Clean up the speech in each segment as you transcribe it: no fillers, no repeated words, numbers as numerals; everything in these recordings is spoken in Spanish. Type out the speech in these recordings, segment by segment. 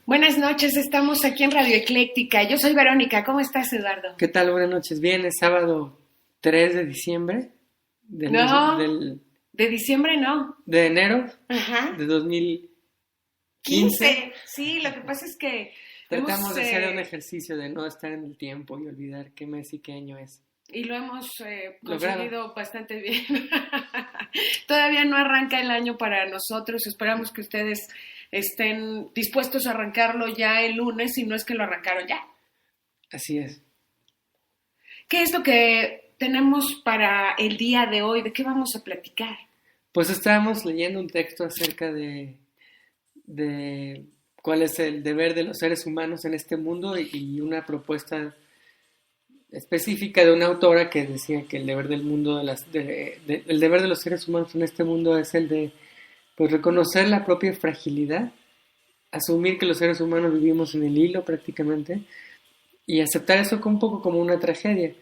Buenas noches, estamos aquí en Radio Ecléctica. Yo soy Verónica, ¿cómo estás, Eduardo? ¿Qué tal? Buenas noches. Bien, es sábado 3 de diciembre No, de diciembre no. de enero Ajá. de 2015. 15. Sí, lo que pasa es que Tratamos de hacer un ejercicio de no estar en el tiempo y olvidar qué mes y qué año es. Y lo hemos Logrado. conseguido bastante bien. Todavía no arranca el año para nosotros. Esperamos que ustedes estén dispuestos a arrancarlo ya el lunes, si no es que lo arrancaron ya. Así es. ¿Qué es lo que tenemos para el día de hoy? ¿De qué vamos a platicar? Pues estábamos leyendo un texto acerca de cuál es el deber de los seres humanos en este mundo y una propuesta específica de una autora que decía que el deber del mundo el deber de los seres humanos en este mundo es el de pues reconocer la propia fragilidad, asumir que los seres humanos vivimos en el hilo prácticamente y aceptar eso un poco como una tragedia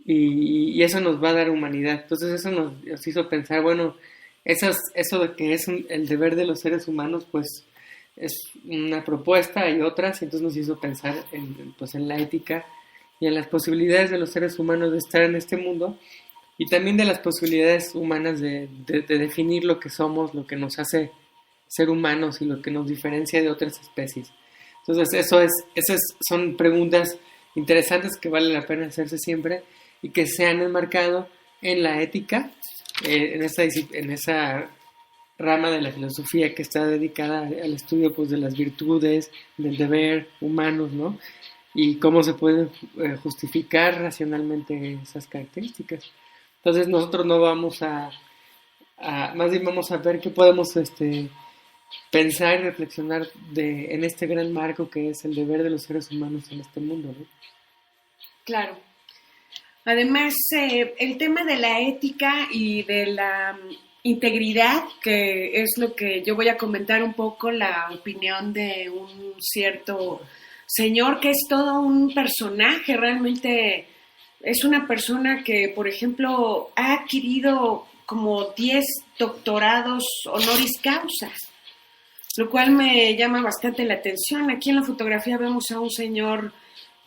y eso nos va a dar humanidad. Entonces eso nos hizo pensar, bueno, eso de que es el deber de los seres humanos pues es una propuesta y otras, y entonces nos hizo pensar en la ética y en las posibilidades de los seres humanos de estar en este mundo y también de las posibilidades humanas de definir lo que somos, lo que nos hace ser humanos y lo que nos diferencia de otras especies. Entonces esas son preguntas interesantes que vale la pena hacerse siempre y que se han enmarcado en la ética, en esa rama de la filosofía que está dedicada al estudio pues, de las virtudes, del deber humanos, ¿no? Y cómo se pueden justificar racionalmente esas características. Entonces nosotros no vamos más bien vamos a ver qué podemos pensar y reflexionar en este gran marco que es el deber de los seres humanos en este mundo, ¿no? Claro. Además, el tema de la ética y de la integridad, que es lo que yo voy a comentar un poco, la opinión de un cierto señor que es todo un personaje, realmente es una persona que, por ejemplo, ha adquirido como 10 doctorados honoris causa, lo cual me llama bastante la atención. Aquí en la fotografía vemos a un señor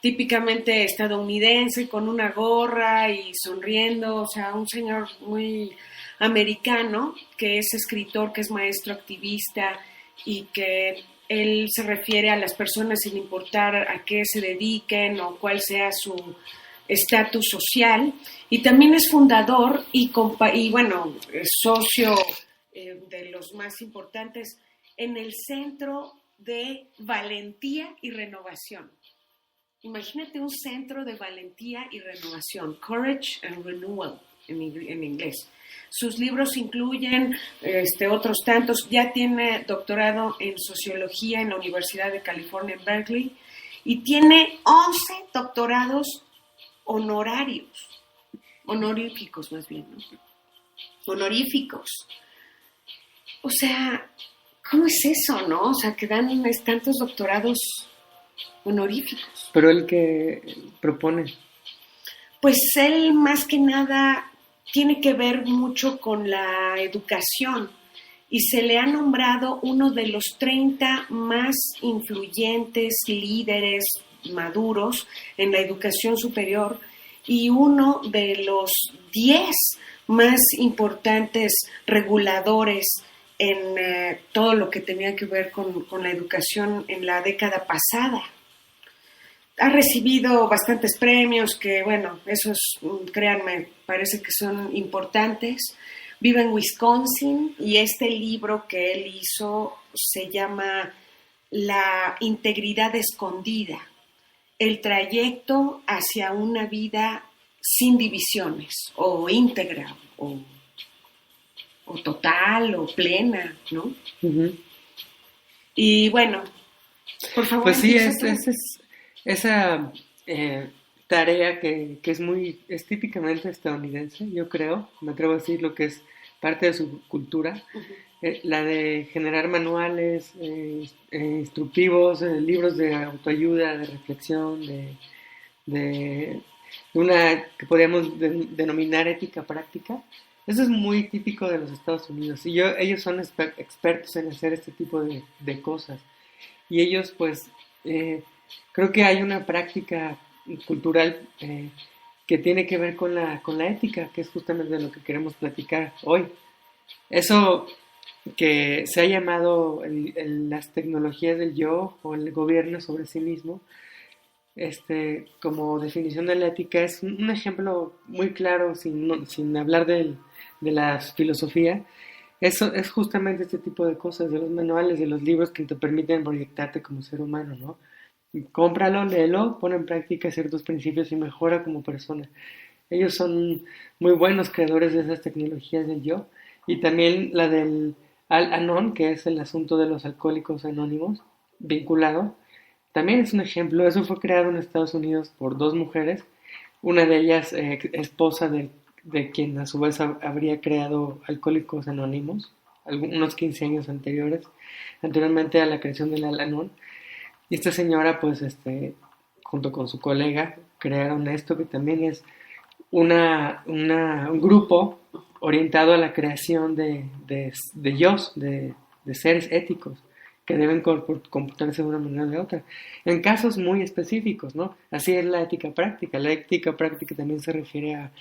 típicamente estadounidense con una gorra y sonriendo, o sea, un señor muy americano que es escritor, que es maestro activista y que él se refiere a las personas sin importar a qué se dediquen o cuál sea su estatus social, y también es fundador y bueno, es socio de los más importantes en el Centro de Valentía y Renovación. Imagínate un centro de valentía y renovación, Courage and Renewal en inglés. Sus libros incluyen otros tantos. Ya tiene doctorado en sociología en la Universidad de California en Berkeley y tiene 11 doctorados honoríficos más bien, ¿no? Honoríficos. O sea, ¿cómo es eso, no? O sea, que dan tantos doctorados honoríficos. Pero el que propone. Pues él más que nada tiene que ver mucho con la educación y se le ha nombrado uno de los 30 más influyentes líderes maduros en la educación superior y uno de los 10 más importantes reguladores en todo lo que tenía que ver con la educación en la década pasada. Ha recibido bastantes premios que, bueno, esos, créanme, parece que son importantes. Vive en Wisconsin y este libro que él hizo se llama La integridad escondida, el trayecto hacia una vida sin divisiones, o íntegra, o total, o plena, ¿no? Uh-huh. Y bueno, por favor. Pues sí, esa tarea que es típicamente estadounidense, yo creo, me atrevo a decir lo que es parte de su cultura, uh-huh. La de generar manuales instructivos, libros de autoayuda, de reflexión, de una que podríamos denominar ética práctica. Eso es muy típico de los Estados Unidos y ellos son expertos en hacer este tipo de cosas. y ellos pues creo que hay una práctica cultural que tiene que ver con la ética, que es justamente de lo que queremos platicar hoy. Eso que se ha llamado las tecnologías del yo o el gobierno sobre sí mismo, como definición de la ética, es un ejemplo muy claro, sin hablar de la filosofía. Eso es justamente este tipo de cosas, de los manuales, de los libros que te permiten proyectarte como ser humano, ¿no? Cómpralo, léelo, pon en práctica ciertos principios y mejora como persona. Ellos son muy buenos creadores de esas tecnologías del yo. Y también la del Al-Anon, que es el asunto de los alcohólicos anónimos, vinculado. También es un ejemplo. Eso fue creado en Estados Unidos por dos mujeres. Una de ellas, esposa de quien a su vez habría creado Alcohólicos Anónimos, unos 15 años anteriormente a la creación del Al-Anon. Y esta señora, pues, junto con su colega, crearon esto que también es un grupo orientado a la creación de yos, de seres éticos, que deben comportarse de una manera o de otra, en casos muy específicos, ¿no? Así es la ética práctica. La ética práctica también se refiere a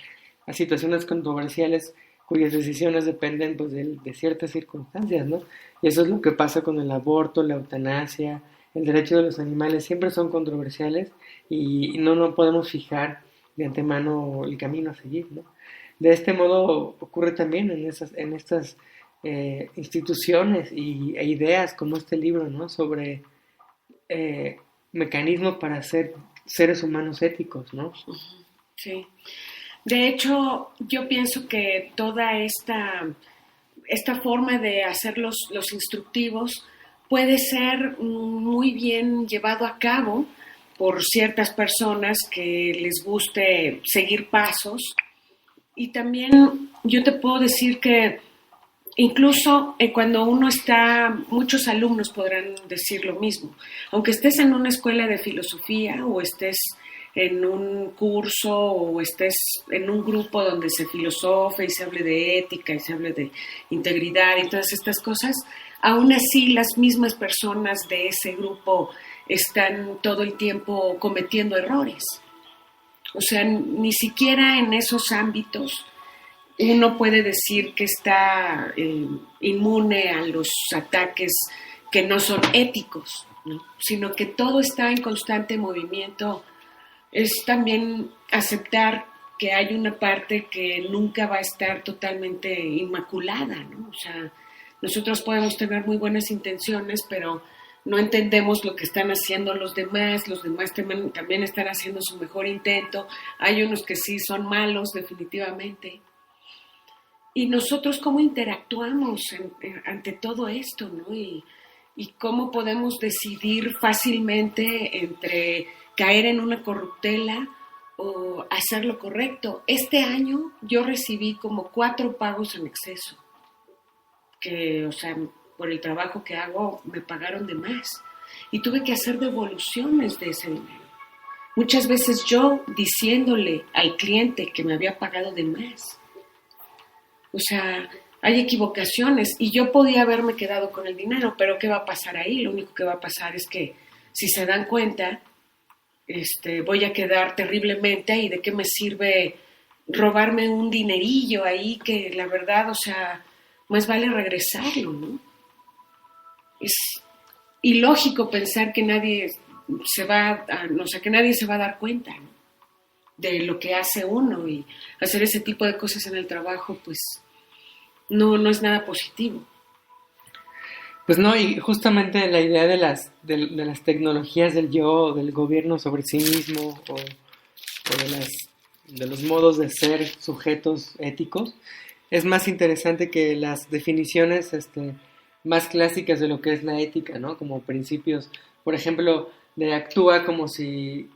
situaciones controversiales cuyas decisiones dependen pues, de ciertas circunstancias, ¿no? Y eso es lo que pasa con el aborto, la eutanasia, el derecho de los animales, siempre son controversiales y no podemos fijar de antemano el camino a seguir, ¿no? De este modo ocurre también en estas instituciones e ideas como este libro, ¿no? Sobre mecanismos para ser seres humanos éticos, ¿no? Sí. De hecho, yo pienso que toda esta forma de hacer los instructivos puede ser muy bien llevado a cabo por ciertas personas que les guste seguir pasos. Y también yo te puedo decir que incluso cuando uno muchos alumnos podrán decir lo mismo, aunque estés en una escuela de filosofía o estés en un curso o estés en un grupo donde se filosofe y se hable de ética y se hable de integridad y todas estas cosas, aún así las mismas personas de ese grupo están todo el tiempo cometiendo errores. O sea, ni siquiera en esos ámbitos uno puede decir que está inmune a los ataques que no son éticos, ¿no? Sino que todo está en constante movimiento. Es también aceptar que hay una parte que nunca va a estar totalmente inmaculada, ¿no? O sea, nosotros podemos tener muy buenas intenciones, pero no entendemos lo que están haciendo los demás también están haciendo su mejor intento, hay unos que sí son malos definitivamente. Y nosotros cómo interactuamos ante todo esto, ¿no? Y cómo podemos decidir fácilmente entre caer en una corruptela o hacer lo correcto. Este año yo recibí como 4 pagos en exceso, que, o sea, por el trabajo que hago me pagaron de más y tuve que hacer devoluciones de ese dinero. Muchas veces yo diciéndole al cliente que me había pagado de más. O sea, hay equivocaciones y yo podía haberme quedado con el dinero, pero ¿qué va a pasar ahí? Lo único que va a pasar es que si se dan cuenta, voy a quedar terriblemente y de qué me sirve robarme un dinerillo ahí que la verdad, o sea, más vale regresarlo, ¿no? Es ilógico pensar que nadie se va a dar cuenta, ¿no? De lo que hace uno, y hacer ese tipo de cosas en el trabajo, pues no es nada positivo. Pues no, y justamente la idea de las tecnologías del yo, del gobierno sobre sí mismo, o de los modos de ser sujetos éticos, es más interesante que las definiciones más clásicas de lo que es la ética, ¿no? Como principios, por ejemplo, de actúa como si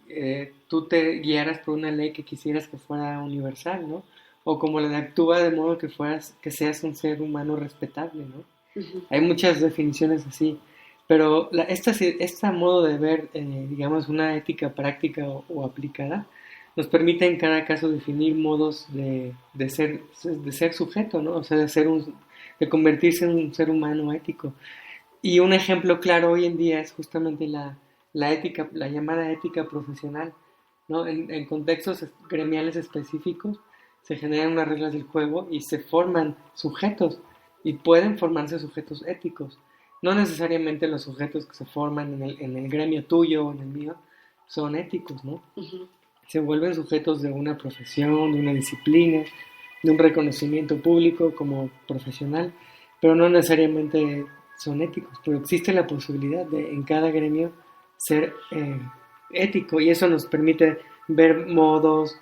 tú te guiaras por una ley que quisieras que fuera universal, ¿no? O como la de actúa de modo que seas un ser humano respetable, ¿no? Uh-huh. Hay muchas definiciones así, pero este modo de ver, digamos, una ética práctica o aplicada, nos permite en cada caso definir modos de ser sujeto, ¿no? O sea, de convertirse en un ser humano ético. Y un ejemplo claro hoy en día es justamente la ética, la llamada ética profesional, ¿no? En contextos gremiales específicos se generan unas reglas del juego y se forman sujetos y pueden formarse sujetos éticos. No necesariamente los sujetos que se forman en el gremio tuyo o en el mío son éticos, ¿no? Ujú. Se vuelven sujetos de una profesión, de una disciplina, de un reconocimiento público como profesional, pero no necesariamente son éticos, pero existe la posibilidad de en cada gremio ser ético y eso nos permite ver modos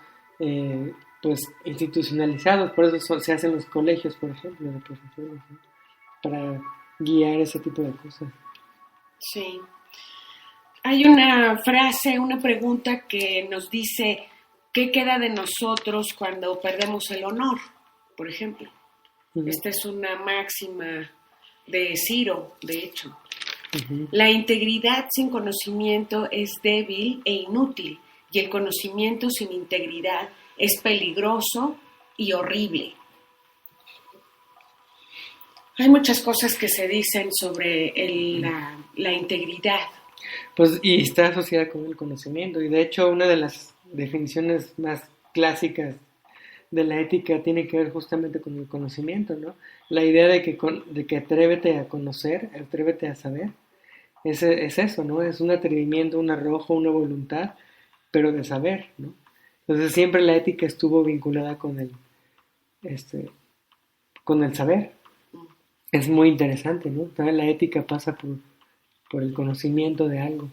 pues institucionalizados, por eso se hacen los colegios, por ejemplo, de profesores, ¿no? Para guiar ese tipo de cosas. Sí. Hay una frase, una pregunta que nos dice, ¿qué queda de nosotros cuando perdemos el honor? Por ejemplo. Uh-huh. Esta es una máxima de Ciro, de hecho. Uh-huh. La integridad sin conocimiento es débil e inútil, y el conocimiento sin integridad es peligroso y horrible. Hay muchas cosas que se dicen sobre la integridad. Pues, y está asociada con el conocimiento, y de hecho una de las definiciones más clásicas de la ética tiene que ver justamente con el conocimiento, ¿no? La idea de que atrévete a conocer, atrévete a saber, es eso, ¿no? Es un atrevimiento, un arrojo, una voluntad, pero de saber, ¿no? Entonces siempre la ética estuvo vinculada con el saber. Es muy interesante, ¿no? También la ética pasa por el conocimiento de algo.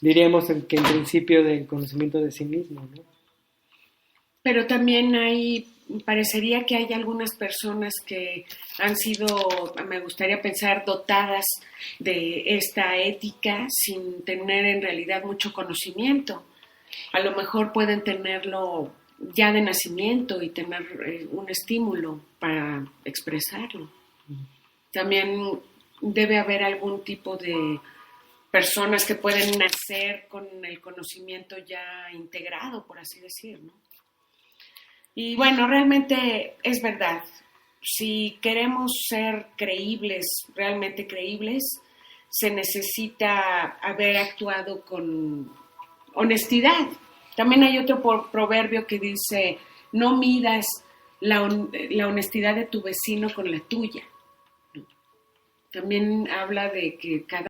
Diríamos que en principio del conocimiento de sí mismo, ¿no? Pero también parecería que hay algunas personas que han sido, me gustaría pensar, dotadas de esta ética sin tener en realidad mucho conocimiento. A lo mejor pueden tenerlo ya de nacimiento y tener un estímulo para expresarlo. También debe haber algún tipo de personas que pueden nacer con el conocimiento ya integrado, por así decir, ¿no? Y bueno, realmente es verdad. Si queremos ser creíbles, realmente creíbles, se necesita haber actuado con honestidad. También hay otro proverbio que dice, no midas la honestidad de tu vecino con la tuya. También habla de que cada